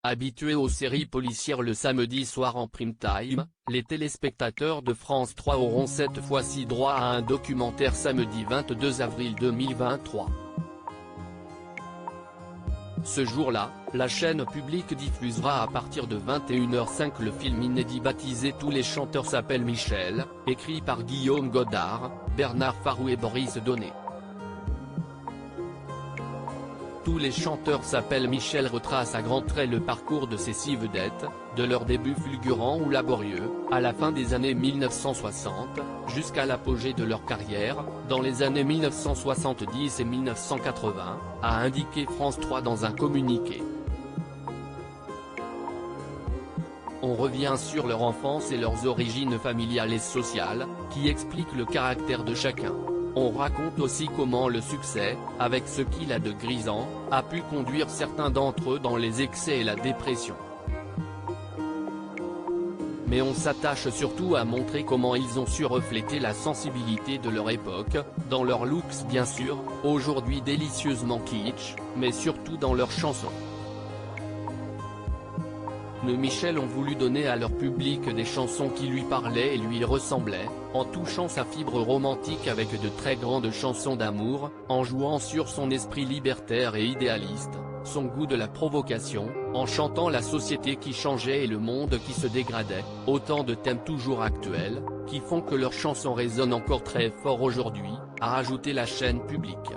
Habitués aux séries policières le samedi soir en prime time, les téléspectateurs de France 3 auront cette fois-ci droit à un documentaire samedi 22 avril 2023. Ce jour-là, la chaîne publique diffusera à partir de 21h05 le film inédit baptisé Tous les chanteurs s'appellent Michel, écrit par Guillaume Godard, Bernard Farou et Boris Donnet. Tous les chanteurs s'appellent Michel retrace à grands traits le parcours de ces 6 vedettes, de leur début fulgurant ou laborieux, à la fin des années 1960, jusqu'à l'apogée de leur carrière, dans les années 1970 et 1980, a indiqué France 3 dans un communiqué. On revient sur leur enfance et leurs origines familiales et sociales, qui expliquent le caractère de chacun. On raconte aussi comment le succès, avec ce qu'il a de grisant, a pu conduire certains d'entre eux dans les excès et la dépression. Mais on s'attache surtout à montrer comment ils ont su refléter la sensibilité de leur époque, dans leurs looks bien sûr, aujourd'hui délicieusement kitsch, mais surtout dans leurs chansons. Michel ont voulu donner à leur public des chansons qui lui parlaient et lui ressemblaient, en touchant sa fibre romantique avec de très grandes chansons d'amour, en jouant sur son esprit libertaire et idéaliste, son goût de la provocation, en chantant la société qui changeait et le monde qui se dégradait, autant de thèmes toujours actuels, qui font que leurs chansons résonnent encore très fort aujourd'hui, a ajouté la chaîne publique.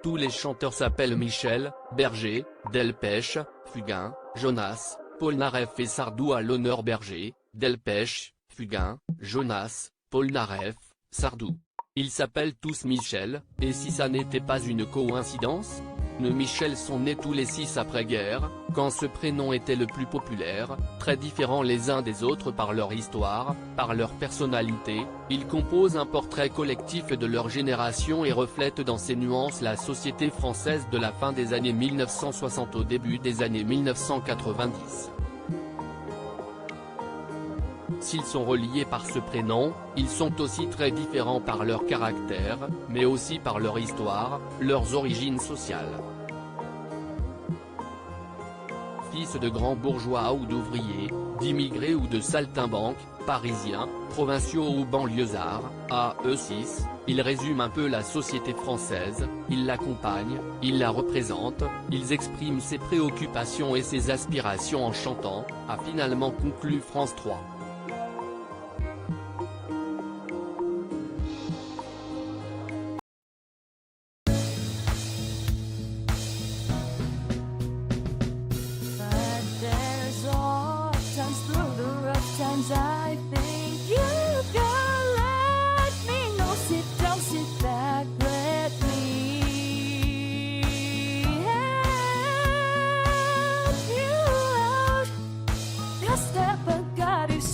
Tous les chanteurs s'appellent Michel, Berger, Delpech, Fugain, Jonas, Polnareff et Sardou à l'honneur. Berger, Delpech, Fugain, Jonas, Polnareff, Sardou. Ils s'appellent tous Michel, et si ça n'était pas une coïncidence ? Michel sont nés tous les 6 après-guerre, quand ce prénom était le plus populaire, très différents les uns des autres par leur histoire, par leur personnalité, ils composent un portrait collectif de leur génération et reflètent dans ses nuances la société française de la fin des années 1960 au début des années 1990. S'ils sont reliés par ce prénom, ils sont aussi très différents par leur caractère, mais aussi par leur histoire, leurs origines sociales. Fils de grands bourgeois ou d'ouvriers, d'immigrés ou de saltimbanques, parisiens, provinciaux ou banlieusards, à eux 6, ils résument un peu la société française, ils l'accompagnent, ils la représentent, ils expriment ses préoccupations et ses aspirations en chantant, a finalement conclu France 3. I think you can let me know. Sit down, sit back, let me help you out. Just step, but God is